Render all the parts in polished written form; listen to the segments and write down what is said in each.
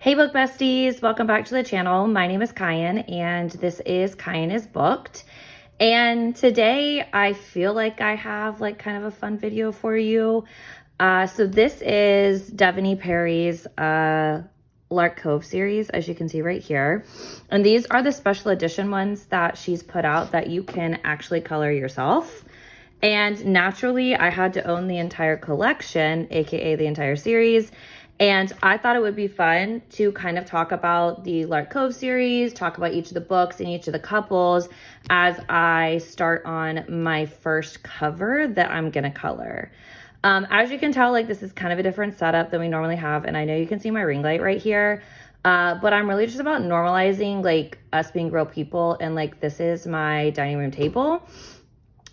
Hey book besties, welcome back to the channel. My name is Kyan and this is Kyan is Booked. And today I feel like I have like kind of a fun video for you. So this is Devney Perry's Lark Cove series, as you can see right here. And these are the special edition ones that she's put out that you can actually color yourself. And naturally, I had to own the entire collection, aka the entire series. And I thought it would be fun to kind of talk about the Lark Cove series, talk about each of the books and each of the couples as I start on my first cover that I'm gonna color. As you can tell, like this is kind of a different setup than we normally have. And I know you can see my ring light right here, but I'm really just about normalizing like us being real people. And like, this is my dining room table.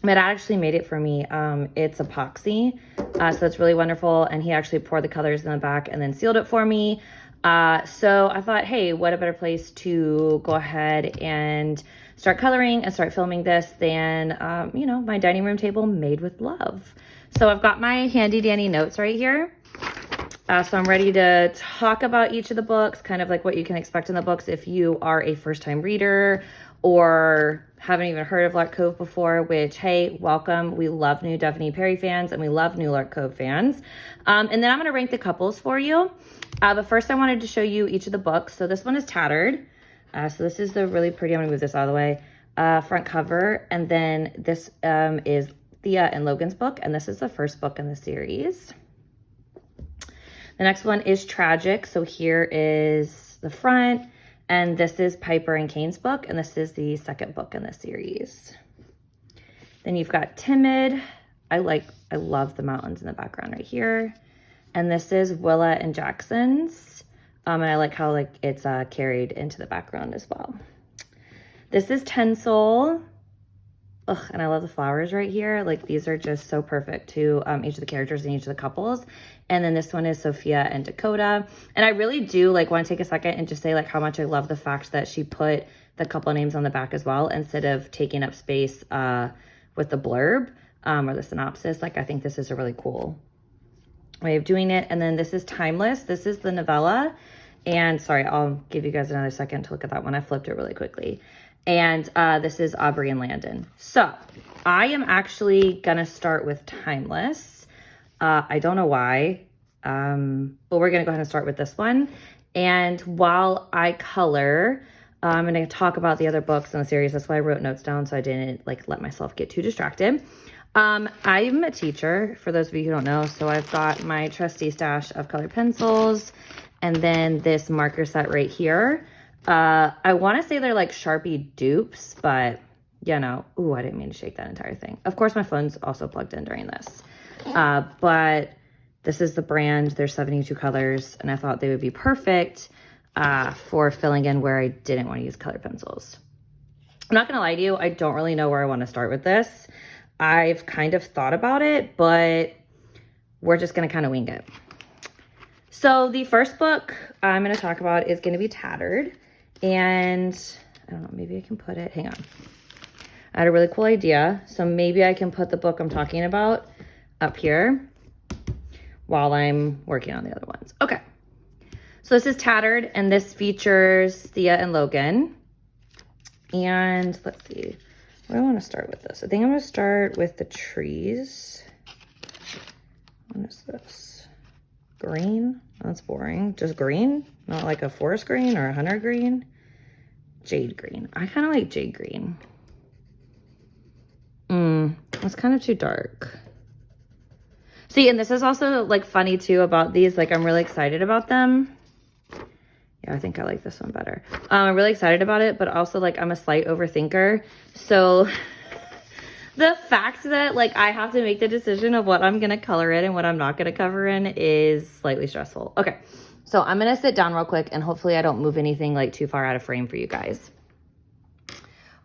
My dad actually made it for me. It's epoxy, so that's really wonderful. And he actually poured the colors in the back and then sealed it for me. So I thought, hey, what a better place to go ahead and start coloring and start filming this than, you know, my dining room table made with love. So I've got my handy dandy notes right here. So I'm ready to talk about each of the books, kind of like what you can expect in the books if you are a first-time reader or haven't even heard of Lark Cove before, which, hey, welcome. We love new Devney Perry fans and we love new Lark Cove fans. And then I'm gonna rank the couples for you. But first I wanted to show you each of the books. So this one is tattered. So this is the really pretty, I'm gonna move this out of the way, front cover. And then this is Thea and Logan's book. And this is the first book in the series. The next one is Tragic. So here is the front. And this is Piper and Kane's book, and this is the second book in the series. Then you've got Timid. I love the mountains in the background right here. And this is Willa and Jackson's. And I like how like it's carried into the background as well. This is Tinsel. Ugh, and I love the flowers right here. Like these are just so perfect to each of the characters and each of the couples. And then this one is Sophia and Dakota. And I really do like want to take a second and just say like how much I love the fact that she put the couple names on the back as well, instead of taking up space with the blurb or the synopsis. Like I think this is a really cool way of doing it. And then this is Timeless. This is the novella. And sorry, I'll give you guys another second to look at that one. I flipped it really quickly. And this is Aubrey and Landon. So I am actually gonna start with Timeless. I don't know why, but we're gonna go ahead and start with this one. And while I color, I'm gonna talk about the other books in the series. That's why I wrote notes down so I didn't like let myself get too distracted. I'm a teacher, for those of you who don't know. So I've got my trusty stash of colored pencils and then this marker set right here. I want to say they're like Sharpie dupes, but you know, ooh, I didn't mean to shake that entire thing. Of course, my phone's also plugged in during this. But this is the brand. There's 72 colors, and I thought they would be perfect for filling in where I didn't want to use colored pencils. I'm not going to lie to you. I don't really know where I want to start with this. I've kind of thought about it, but we're just going to kind of wing it. So the first book I'm going to talk about is going to be Tattered. And I don't know, maybe I can put it, hang on. I had a really cool idea. So maybe I can put the book I'm talking about up here while I'm working on the other ones. Okay. So this is Tattered, and this features Thea and Logan. And let's see, what do I want to start with this? I think I'm going to start with the trees. What is this? Green? That's boring. Just green? Not like a forest green or a hunter green? Jade green. I kind of like jade green. It's kind of too dark. See, and this is also like funny too about these. Like I'm really excited about them. Yeah, I think I like this one better. I'm really excited about it, but also like I'm a slight overthinker. So the fact that like I have to make the decision of what I'm going to color in and what I'm not going to cover in is slightly stressful. Okay. So I'm going to sit down real quick and hopefully I don't move anything like too far out of frame for you guys.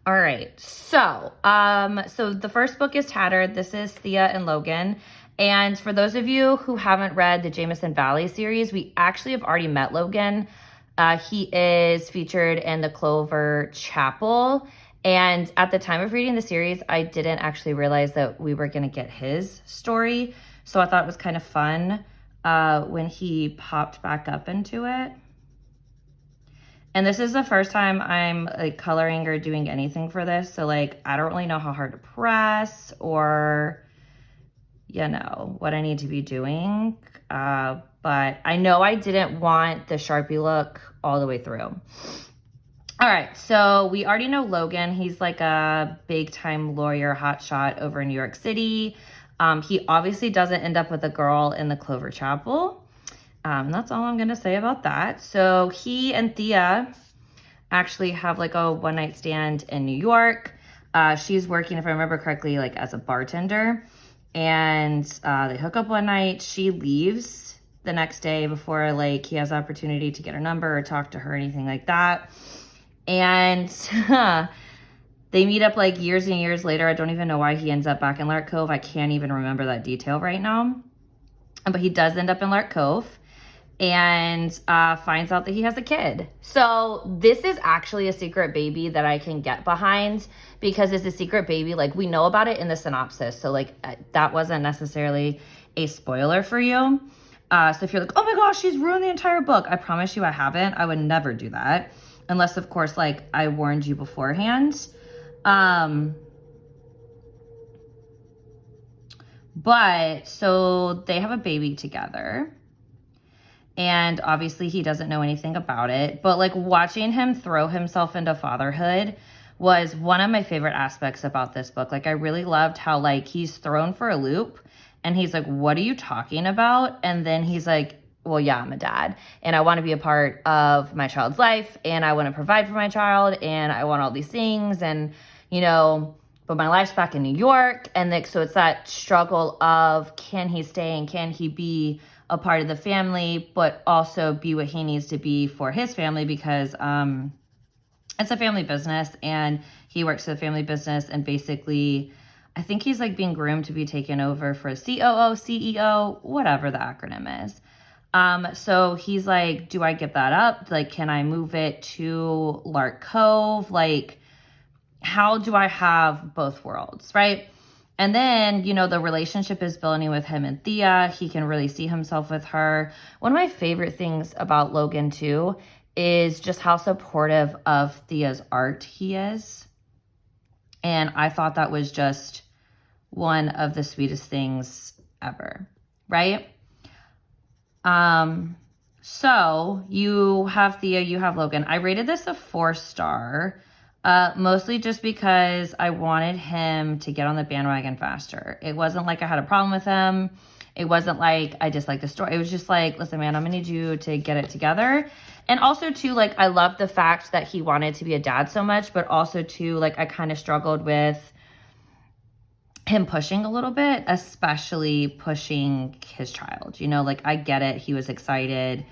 All right. So, so the first book is Tattered. This is Thea and Logan. And for those of you who haven't read the Jameson Valley series, we actually have already met Logan. He is featured in the Clover Chapel. And at the time of reading the series, I didn't actually realize that we were going to get his story. So I thought it was kind of fun when he popped back up into it. And this is the first time I'm like coloring or doing anything for this. So like, I don't really know how hard to press or, you know, what I need to be doing. But I know I didn't want the Sharpie look all the way through. All right, so we already know Logan. He's like a big time lawyer hotshot over in New York City. He obviously doesn't end up with a girl in the Clover Chapel. That's all I'm gonna say about that. So he and Thea actually have like a one night stand in New York. She's working, if I remember correctly, like as a bartender. And they hook up one night. She leaves the next day before like he has the opportunity to get her number or talk to her or anything like that. And they meet up like years and years later. I don't even know why he ends up back in Lark Cove. I can't even remember that detail right now. But he does end up in Lark Cove and finds out that he has a kid. So this is actually a secret baby that I can get behind because it's a secret baby. Like we know about it in the synopsis. So like that wasn't necessarily a spoiler for you. So if you're like, oh my gosh, she's ruined the entire book. I promise you I haven't. I would never do that. Unless, of course, like I warned you beforehand. But so they have a baby together. And obviously he doesn't know anything about it. But like watching him throw himself into fatherhood was one of my favorite aspects about this book. Like I really loved how like he's thrown for a loop. And he's like, what are you talking about? And then he's like, well, yeah, I'm a dad and I want to be a part of my child's life and I want to provide for my child and I want all these things and, you know, but my life's back in New York. And like, so it's that struggle of can he stay and can he be a part of the family, but also be what he needs to be for his family because it's a family business and he works for the family business and basically I think he's like being groomed to be taken over for COO, CEO, whatever the acronym is. So he's like, do I give that up? Like, can I move it to Lark Cove? Like, how do I have both worlds, right? And then, you know, the relationship is building with him and Thea. He can really see himself with her. One of my favorite things about Logan, too, is just how supportive of Thea's art he is. And I thought that was just one of the sweetest things ever, right? So you have Thea, you have Logan. I rated this a 4-star, mostly just because I wanted him to get on the bandwagon faster. It wasn't like I had a problem with him. It wasn't like I disliked the story. It was just like, listen, man, I'm gonna need you to get it together. And also too, like, I love the fact that he wanted to be a dad so much, but also too, like, I kind of struggled with him pushing a little bit, especially pushing his child. You know, like I get it. He was excited.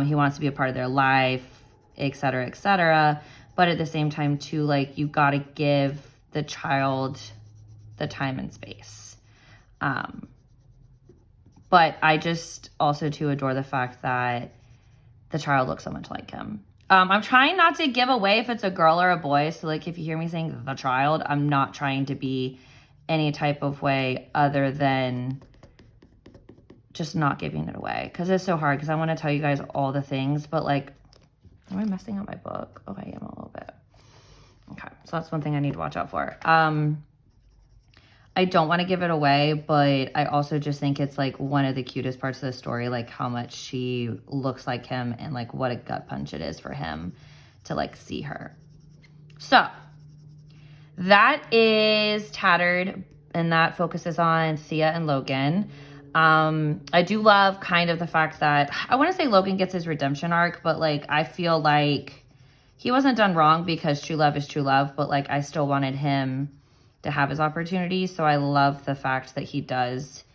He wants to be a part of their life, et cetera, et cetera. But at the same time too, like you got to give the child the time and space. But I just also too adore the fact that the child looks so much like him. I'm trying not to give away if it's a girl or a boy. So like if you hear me saying the child, I'm not trying to be any type of way other than just not giving it away because it's so hard because I want to tell you guys all the things, but like, am I messing up my book? Oh, I am a little bit. Okay, so that's one thing I need to watch out for. I don't want to give it away, but I also just think it's like one of the cutest parts of the story, like how much she looks like him and like what a gut punch it is for him to like see her. So that is Tattered, and that focuses on Thea and Logan. I do love kind of the fact that I want to say Logan gets his redemption arc, but like I feel like he wasn't done wrong because true love is true love, but like I still wanted him to have his opportunity. So I love the fact that he does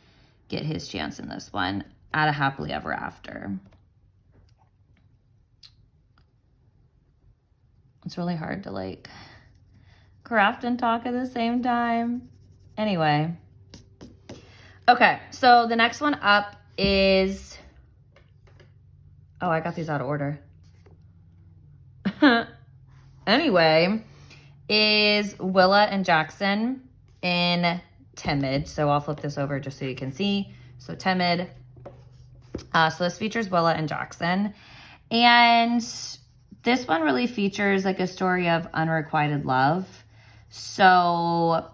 get his chance in this one at a happily ever after. It's really hard to like craft and talk at the same time. Anyway. Okay, so the next one up is, oh, I got these out of order. Anyway, is Willa and Jackson in Timid. So I'll flip this over just so you can see. So Timid. So this features Willa and Jackson. And this one really features like a story of unrequited love. So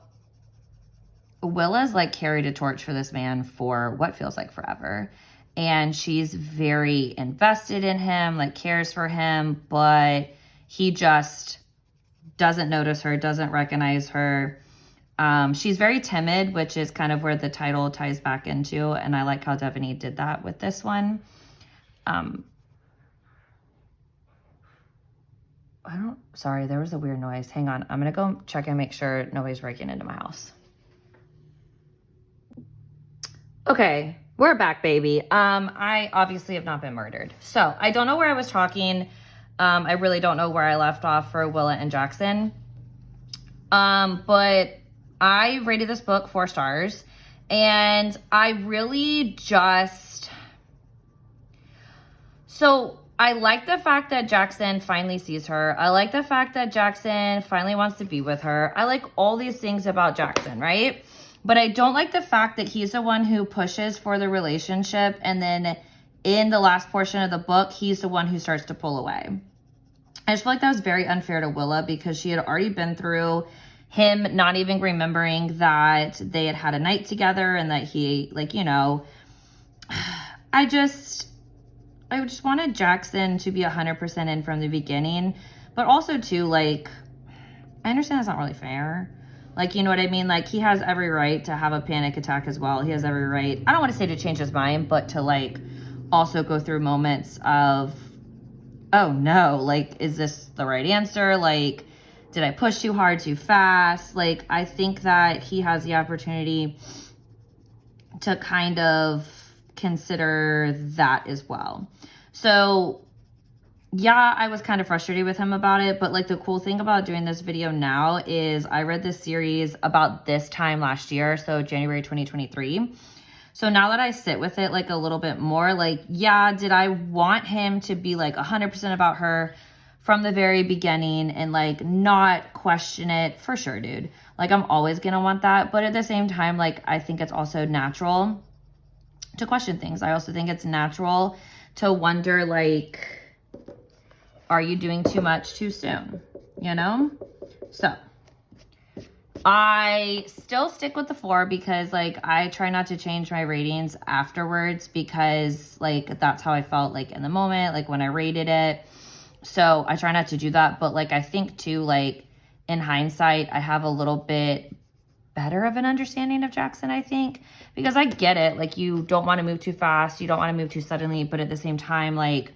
Willa's like carried a torch for this man for what feels like forever. And she's very invested in him, like cares for him, but he just doesn't notice her, doesn't recognize her. She's very timid, which is kind of where the title ties back into. And I like how Devney did that with this one. Sorry, there was a weird noise. Hang on. I'm going to go check and make sure nobody's breaking into my house. Okay, we're back, baby. I obviously have not been murdered. So I don't know where I was talking. I really don't know where I left off for Willa and Jackson. But I rated this book 4 stars. And I really just... So I like the fact that Jackson finally sees her. I like the fact that Jackson finally wants to be with her. I like all these things about Jackson, right? But I don't like the fact that he's the one who pushes for the relationship. And then in the last portion of the book, he's the one who starts to pull away. I just feel like that was very unfair to Willa because she had already been through him not even remembering that they had had a night together and that he, like, you know, I just wanted Jackson to be 100% in from the beginning. But also, too, like, I understand that's not really fair. Like, you know what I mean? Like, he has every right to have a panic attack as well. He has every right, I don't want to say to change his mind, but to, like, also go through moments of, oh, no, like, is this the right answer? Like, did I push too hard, too fast? Like, I think that he has the opportunity to kind of consider that as well. So yeah, I was kind of frustrated with him about it, but like the cool thing about doing this video now is I read this series about this time last year, so January 2023. So now that I sit with it like a little bit more, like, yeah, did I want him to be like 100% about her from the very beginning and like not question it? For sure, dude. Like, I'm always gonna want that, but at the same time, like, I think it's also natural to question things. I also think it's natural to wonder, like, are you doing too much too soon? You know? So I still stick with the 4 because like I try not to change my ratings afterwards because like that's how I felt like in the moment, like when I rated it. So I try not to do that. But like I think too, like in hindsight, I have a little bit better of an understanding of Jackson, I think, because I get it. Like, you don't want to move too fast. You don't want to move too suddenly. But at the same time, like,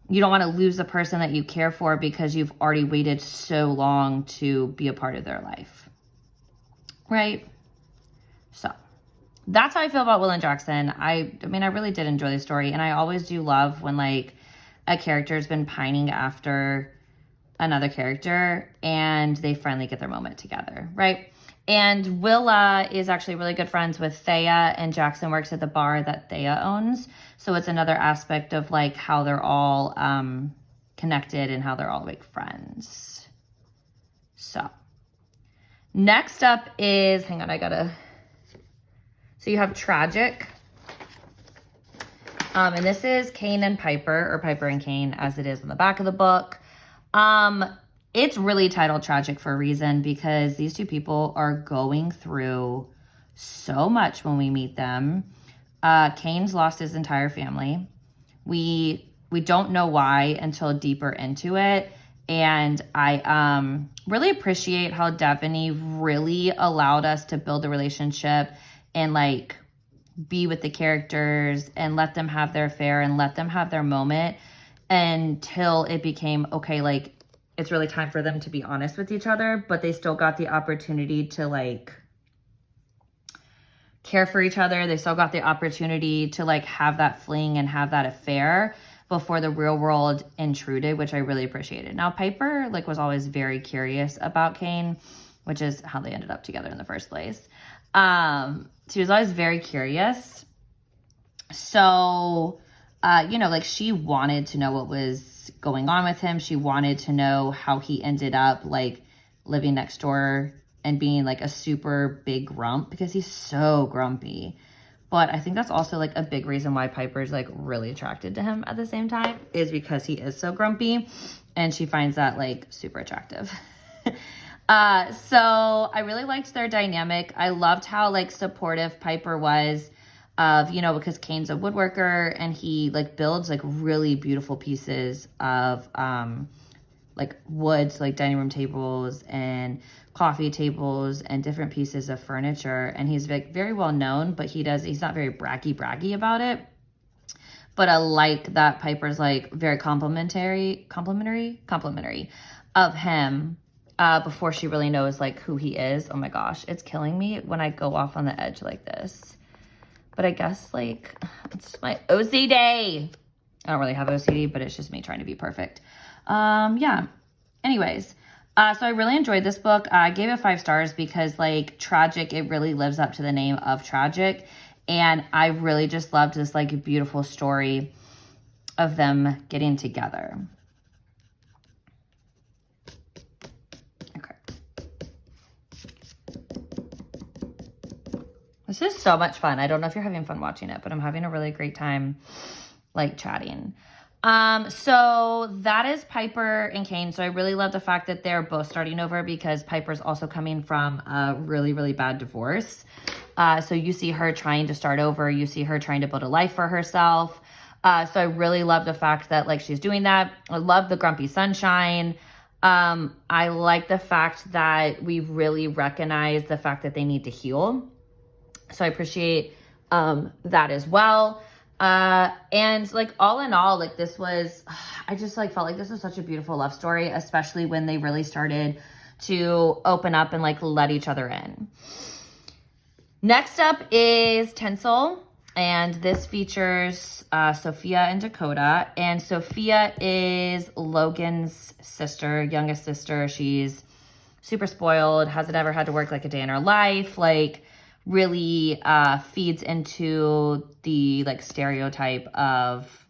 you don't want to lose the person that you care for because you've already waited so long to be a part of their life. Right? So that's how I feel about Will and Jackson. I mean, I really did enjoy the story. And I always do love when like a character's been pining after another character and they finally get their moment together, right? And Willa is actually really good friends with Thea, and Jackson works at the bar that Thea owns. So it's another aspect of like how they're all connected and how they're all like friends. So next up is, hang on, so you have Tragic. And this is Kane and Piper, or Piper and Kane as it is on the back of the book. It's really titled Tragic for a reason because these two people are going through so much when we meet them. Kane's lost his entire family. We don't know why until deeper into it. And I really appreciate how Devney really allowed us to build a relationship and like be with the characters and let them have their fare and let them have their moment until it became, okay, like, it's really time for them to be honest with each other, but they still got the opportunity to like care for each other. They still got the opportunity to like have that fling and have that affair before the real world intruded, which I really appreciated. Now, Piper like was always very curious about Kane, which is how they ended up together in the first place. She was always very curious. So, you know, like she wanted to know what was going on with him. She wanted to know how he ended up like living next door and being like a super big grump because he's so grumpy. But I think that's also like a big reason why Piper's like really attracted to him at the same time, is because he is so grumpy and she finds that like super attractive. So I really liked their dynamic. I loved how like supportive Piper was of, you know, because Kane's a woodworker and he like builds like really beautiful pieces of like woods, like dining room tables and coffee tables and different pieces of furniture. And he's like very well known, but he's not very braggy about it. But I like that Piper's like very complimentary of him before she really knows like who he is. Oh my gosh, it's killing me when I go off on the edge like this. But I guess like it's just my OCD. I don't really have OCD, but it's just me trying to be perfect. Yeah. Anyways, so I really enjoyed this book. I gave it 5 stars because like tragic, it really lives up to the name of tragic. And I really just loved this like beautiful story of them getting together. Okay. This is so much fun. I don't know if you're having fun watching it, but I'm having a really great time like chatting. So that is Piper and Kane. So I really love the fact that they're both starting over because Piper's also coming from a really, really bad divorce. So you see her trying to start over. You see her trying to build a life for herself. So I really love the fact that like she's doing that. I love the grumpy sunshine. I like the fact that we really recognize the fact that they need to heal. So I appreciate, that as well. And like all in all, like this was, I just like felt like this was such a beautiful love story, especially when they really started to open up and like let each other in. Next up is Tinsel, and this features Sophia and Dakota. And Sophia is Logan's sister, youngest sister. She's super spoiled, hasn't ever had to work like a day in her life, like really feeds into the like stereotype of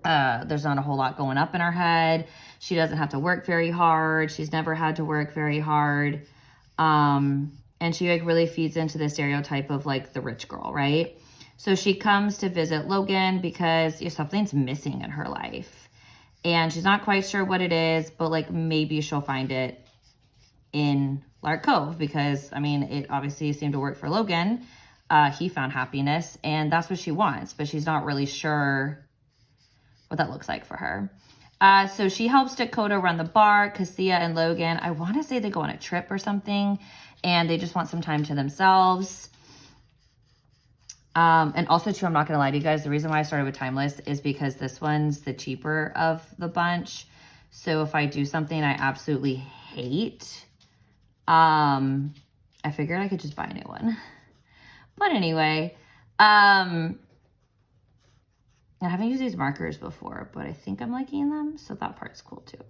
there's not a whole lot going up in her head. She doesn't have to work very hard. She's never had to work very hard. And she like really feeds into the stereotype of like the rich girl, right? So she comes to visit Logan because something's missing in her life. And she's not quite sure what it is, but like maybe she'll find it in Lark Cove because, I mean, it obviously seemed to work for Logan. He found happiness and that's what she wants, but she's not really sure what that looks like for her. So she helps Dakota run the bar. Cassia and Logan, I want to say they go on a trip or something and they just want some time to themselves. And also too, I'm not going to lie to you guys. The reason why I started with Timeless is because this one's the cheaper of the bunch. So if I do something I absolutely hate, I figured I could just buy a new one. But anyway, I haven't used these markers before, but I think I'm liking them. So that part's cool too.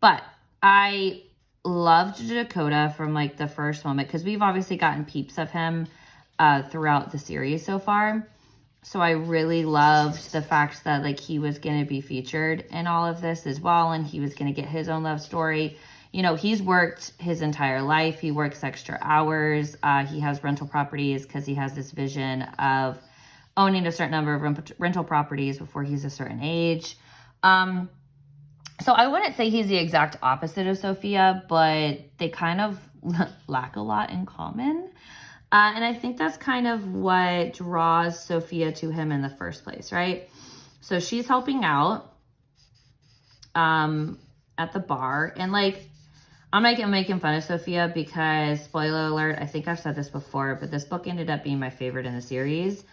But I loved Dakota from like the first moment because we've obviously gotten peeps of him throughout the series so far. So I really loved the fact that like he was going to be featured in all of this as well. And he was going to get his own love story. You know, he's worked his entire life. He works extra hours. He has rental properties because he has this vision of owning a certain number of rental properties before he's a certain age. So I wouldn't say he's the exact opposite of Sophia, but they kind of lack a lot in common. And I think that's kind of what draws Sophia to him in the first place, right? So she's helping out at the bar. And like, I'm making fun of Sophia because, spoiler alert, I think I've said this before, but this book ended up being my favorite in the series.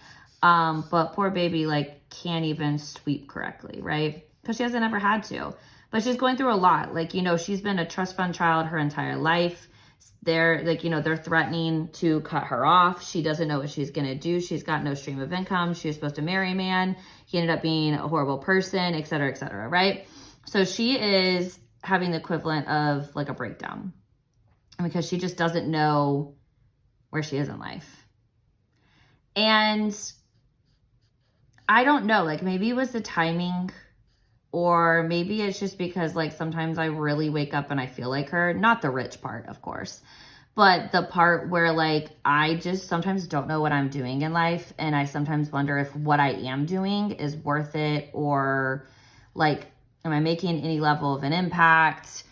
But poor baby, like, can't even sweep correctly, right? Because she hasn't ever had to. But she's going through a lot. Like, you know, she's been a trust fund child her entire life. They're like, you know, they're threatening to cut her off. She doesn't know what she's going to do. She's got no stream of income. She was supposed to marry a man. He ended up being a horrible person, et cetera, right? So she is having the equivalent of like a breakdown because she just doesn't know where she is in life. And I don't know, like maybe it was the timing or maybe it's just because like sometimes I really wake up and I feel like her, not the rich part, of course, But the part where like I just sometimes don't know what I'm doing in life, and I sometimes wonder if what I am doing is worth it, or like am I making any level of an impact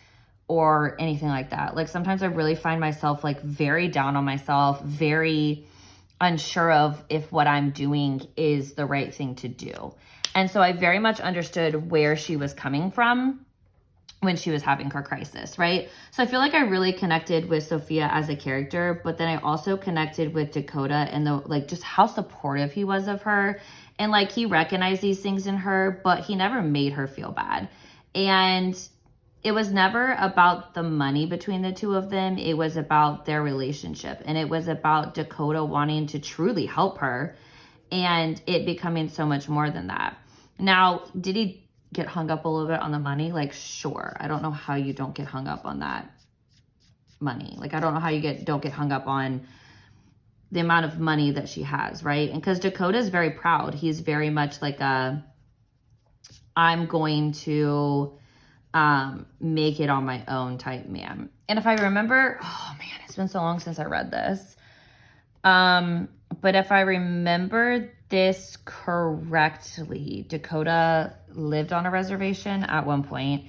or anything like that. Like sometimes I really find myself like very down on myself, very unsure of if what I'm doing is the right thing to do. And so I very much understood where she was coming from when she was having her crisis, right? So I feel like I really connected with Sophia as a character, but then I also connected with Dakota and the like just how supportive he was of her. And like he recognized these things in her, but he never made her feel bad. And it was never about the money between the two of them. It was about their relationship. And it was about Dakota wanting to truly help her and it becoming so much more than that. Now, did he get hung up a little bit on the money? Like, sure. I don't know how you don't get hung up on that money. Like, I don't know how you don't get hung up on the amount of money that she has, right? And because Dakota is very proud. He's very much like I'm going to make it on my own type man. And if I remember, oh man, it's been so long since I read this. But if I remember this correctly, Dakota lived on a reservation at one point,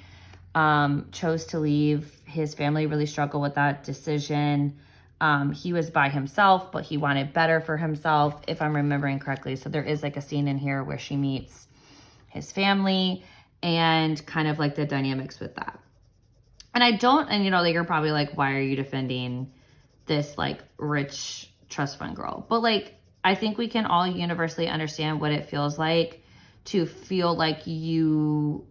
chose to leave. His family really struggled with that decision. He was by himself, but he wanted better for himself, if I'm remembering correctly. So there is like a scene in here where she meets his family and kind of like the dynamics with that. And you know, like you're probably like, why are you defending this like rich trust fund girl? But like, I think we can all universally understand what it feels like to feel like you,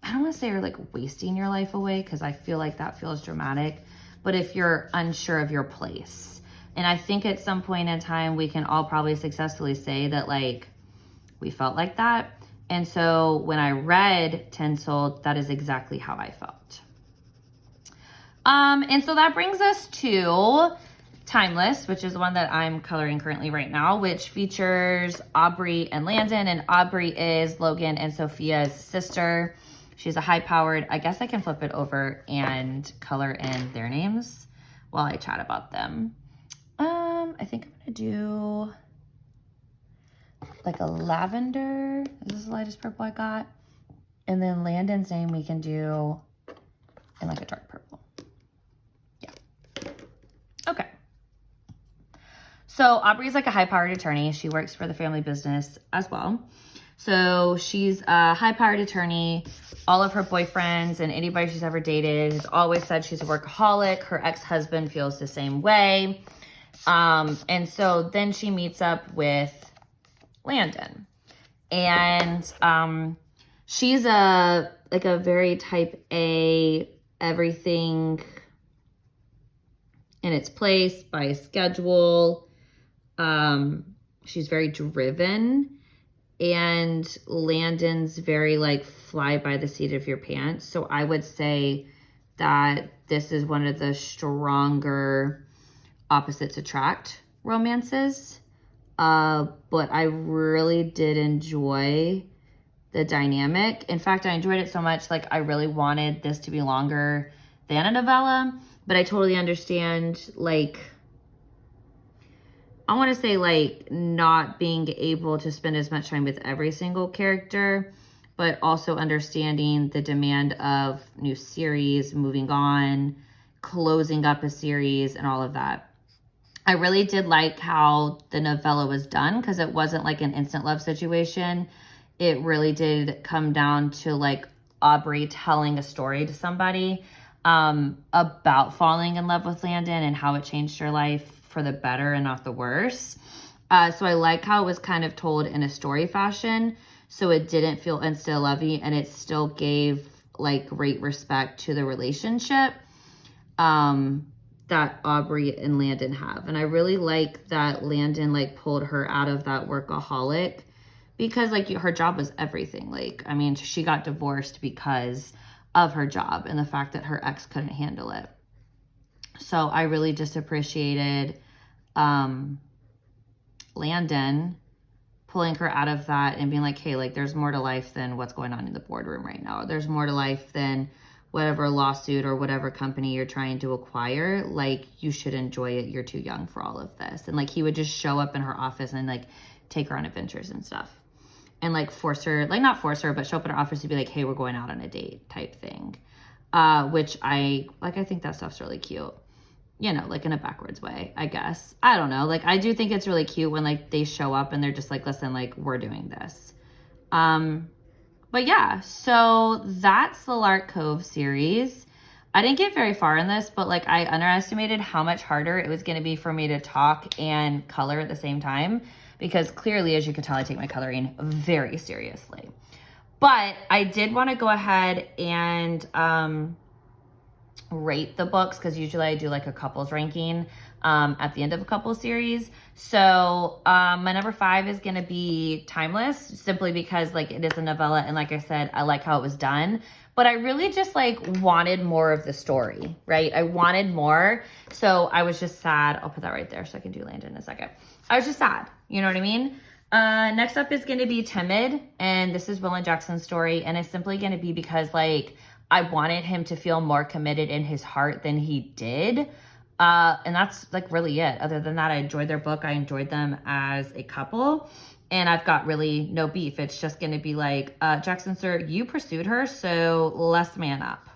I don't want to say you're like wasting your life away, because I feel like that feels dramatic, but if you're unsure of your place. And I think at some point in time, we can all probably successfully say that like we felt like that. And so when I read Tinsel, that is exactly how I felt. And so that brings us to Timeless, which is the one that I'm coloring currently right now, which features Aubrey and Landon. And Aubrey is Logan and Sophia's sister. She's a high-powered, I guess I can flip it over and color in their names while I chat about them. I think I'm gonna do like a lavender. This is the lightest purple I got. And then Landon's name we can do in like a dark purple. Yeah. Okay. So Aubrey's like a high-powered attorney. She works for the family business as well. So she's a high-powered attorney. All of her boyfriends and anybody she's ever dated has always said she's a workaholic. Her ex-husband feels the same way. And so then she meets up with Landon. And she's a very type A, everything in its place by schedule. She's very driven, and Landon's very like fly by the seat of your pants. So I would say that this is one of the stronger opposites attract romances. But I really did enjoy the dynamic. In fact, I enjoyed it so much, like I really wanted this to be longer than a novella, but I totally understand, like, I want to say like not being able to spend as much time with every single character, but also understanding the demand of new series, moving on, closing up a series and all of that. I really did like how the novella was done, because it wasn't like an instant love situation. It really did come down to like Aubrey telling a story to somebody about falling in love with Landon and how it changed her life for the better and not the worse. So I like how it was kind of told in a story fashion, so it didn't feel insta-lovey, and it still gave like great respect to the relationship that Aubrey and Landon have. And I really like that Landon like pulled her out of that workaholic, because like her job was everything. Like, I mean, she got divorced because of her job and the fact that her ex couldn't handle it. So I really just appreciated Landon pulling her out of that and being like, hey, like there's more to life than what's going on in the boardroom right now. There's more to life than whatever lawsuit or whatever company you're trying to acquire, like, you should enjoy it. You're too young for all of this. And like, he would just show up in her office and like take her on adventures and stuff. And like force her, like not force her, but show up in her office to be like, hey, we're going out on a date type thing. Which I think that stuff's really cute. You know, like in a backwards way, I guess. I don't know. Like, I do think it's really cute when like they show up and they're just like, listen, like, we're doing this. But yeah, so that's the Lark Cove series. I didn't get very far in this, but like I underestimated how much harder it was going to be for me to talk and color at the same time, because clearly, as you can tell, I take my coloring very seriously. But I did want to go ahead and rate the books, because usually I do like a couples ranking at the end of a couples series. So my number 5 is going to be Timeless, simply because like it is a novella, and like I said, I like how it was done, but I really just like wanted more of the story, right? I wanted more. So I was just sad. I'll put that right there so I can do Landon in a second. I was just sad. You know what I mean? Next up is going to be Timid, and this is Will and Jackson's story, and it's simply going to be because like I wanted him to feel more committed in his heart than he did. And that's like really it. Other than that, I enjoyed their book. I enjoyed them as a couple, and I've got really no beef. It's just going to be like, Jackson, sir, you pursued her, so let's man up.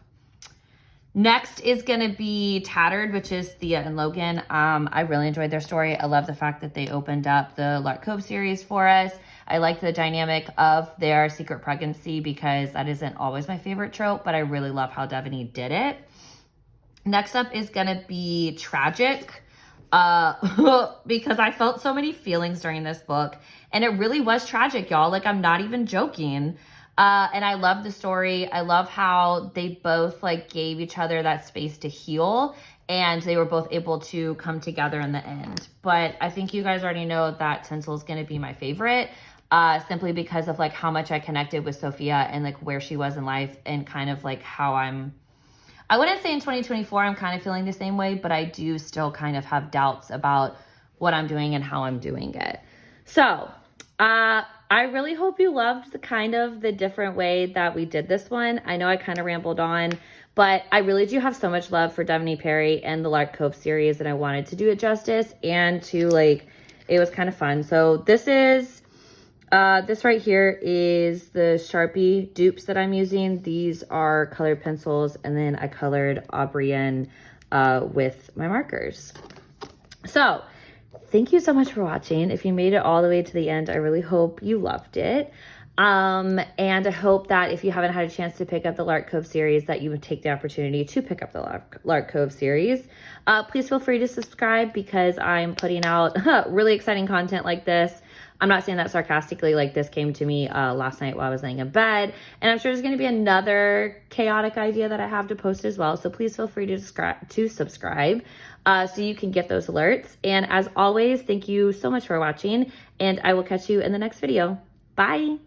Next is going to be Tattered, which is Thea and Logan. I really enjoyed their story. I love the fact that they opened up the Lark Cove series for us. I like the dynamic of their secret pregnancy, because that isn't always my favorite trope, but I really love how Devney did it. Next up is going to be Tragic, because I felt so many feelings during this book, and it really was tragic, y'all. Like, I'm not even joking. And I love the story. I love how they both like gave each other that space to heal, and they were both able to come together in the end. But I think you guys already know that Tinsel is going to be my favorite, simply because of like how much I connected with Sophia and like where she was in life, and kind of like how I wouldn't say in 2024 I'm kind of feeling the same way, but I do still kind of have doubts about what I'm doing and how I'm doing it. So, I really hope you loved the different way that we did this one. I know I kind of rambled on, but I really do have so much love for Devney Perry and the Lark Cove series, and I wanted to do it justice, and to like, it was kind of fun. So this is, this right here is the Sharpie dupes that I'm using. These are colored pencils, and then I colored Aubrienne with my markers. So thank you so much for watching. If you made it all the way to the end, I really hope you loved it. And I hope that if you haven't had a chance to pick up the Lark Cove series, that you would take the opportunity to pick up the Lark Cove series. Please feel free to subscribe, because I'm putting out really exciting content like this. I'm not saying that sarcastically. Like, this came to me last night while I was laying in bed, and I'm sure there's going to be another chaotic idea that I have to post as well. So please feel free to subscribe so you can get those alerts. And as always, thank you so much for watching, and I will catch you in the next video. Bye.